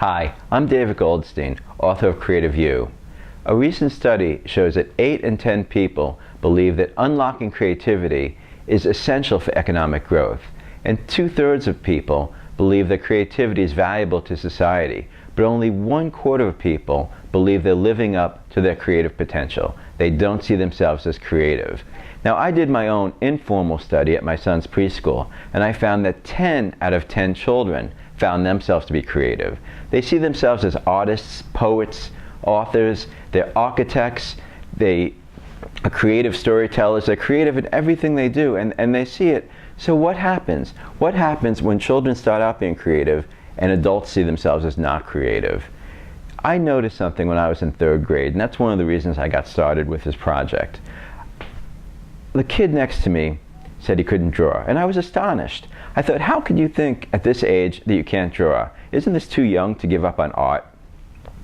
Hi, I'm David Goldstein, author of eXprtViews. A recent study shows that 8 in 10 people believe that unlocking creativity is essential for economic growth, and 2/3 of people believe that creativity is valuable to society, but only 1/4 of people believe they're living up to their creative potential. They don't see themselves as creative. Now, I did my own informal study at my son's preschool, and I found that 10 out of 10 children found themselves to be creative. They see themselves as artists, poets, authors, they're architects, they are creative storytellers, they're creative in everything they do, and they see it. So what happens? What happens when children start out being creative and adults see themselves as not creative? I noticed something when I was in 3rd grade, and that's one of the reasons I got started with this project. The kid next to me said he couldn't draw, and I was astonished. I thought, how could you think at this age that you can't draw? Isn't this too young to give up on art?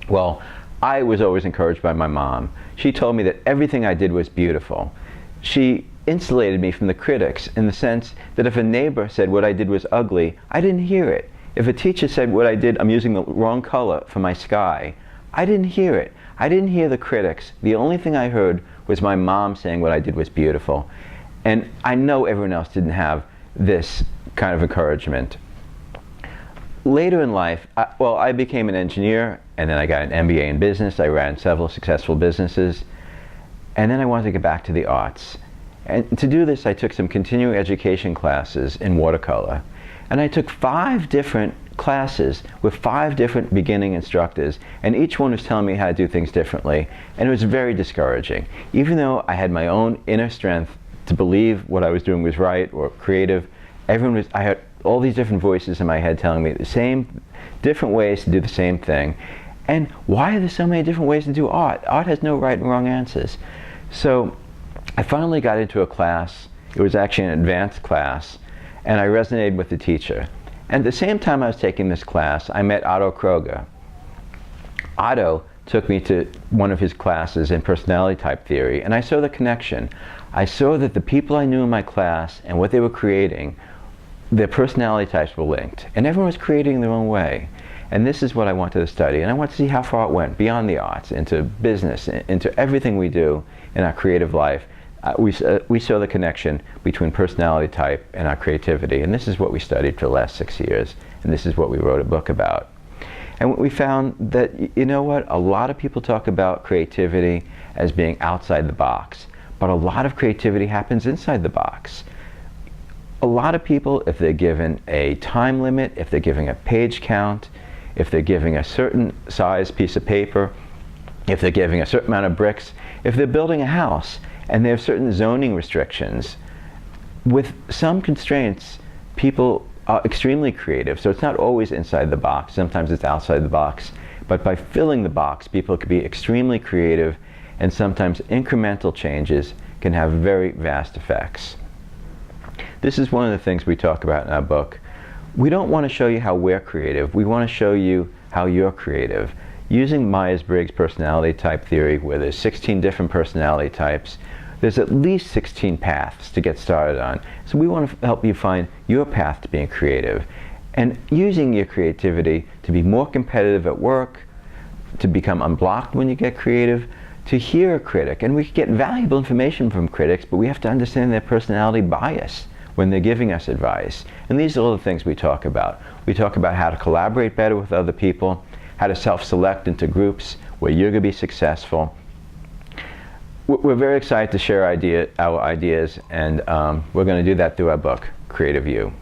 Well, I was always encouraged by my mom. She told me that everything I did was beautiful. She insulated me from the critics in the sense that if a neighbor said what I did was ugly, I didn't hear it. If a teacher said what I did, I'm using the wrong color for my sky, I didn't hear it. I didn't hear the critics. The only thing I heard was my mom saying what I did was beautiful. And I know everyone else didn't have this kind of encouragement. Later in life, I became an engineer, and then I got an MBA in business. I ran several successful businesses, and then I wanted to get back to the arts. And to do this, I took some continuing education classes in watercolor, and I took 5 different classes with 5 different beginning instructors, and each one was telling me how to do things differently, and it was very discouraging. Even though I had my own inner strength to believe what I was doing was right or creative, I had all these different voices in my head telling me the same, different ways to do the same thing. And why are there so many different ways to do art? Art has no right and wrong answers. So I finally got into a class. It was actually an advanced class, and I resonated with the teacher. And at the same time I was taking this class, I met Otto Kroeger. Otto took me to one of his classes in personality type theory, and I saw the connection. I saw that the people I knew in my class and what they were creating, their personality types were linked, and everyone was creating their own way. And this is what I wanted to study, and I wanted to see how far it went beyond the arts, into business, into everything we do in our creative life. We saw the connection between personality type and our creativity, and this is what we studied for the last 6 years, and this is what we wrote a book about. And we found that, you know what, a lot of people talk about creativity as being outside the box, but a lot of creativity happens inside the box. A lot of people, if they're given a time limit, if they're giving a page count, if they're giving a certain size piece of paper, if they're giving a certain amount of bricks, if they're building a house and they have certain zoning restrictions, with some constraints, people are extremely creative. So it's not always inside the box, sometimes it's outside the box. But by filling the box, people can be extremely creative, and sometimes incremental changes can have very vast effects. This is one of the things we talk about in our book. We don't want to show you how we're creative. We want to show you how you're creative. Using Myers-Briggs Personality Type theory, where there's 16 different personality types, there's at least 16 paths to get started on. So we want to help you find your path to being creative, and using your creativity to be more competitive at work, to become unblocked when you get creative, to hear a critic. And we get valuable information from critics, but we have to understand their personality bias when they're giving us advice. And these are all the things we talk about. We talk about how to collaborate better with other people, how to self-select into groups where you're going to be successful. We're very excited to share our ideas, and we're going to do that through our book, eXprtViews.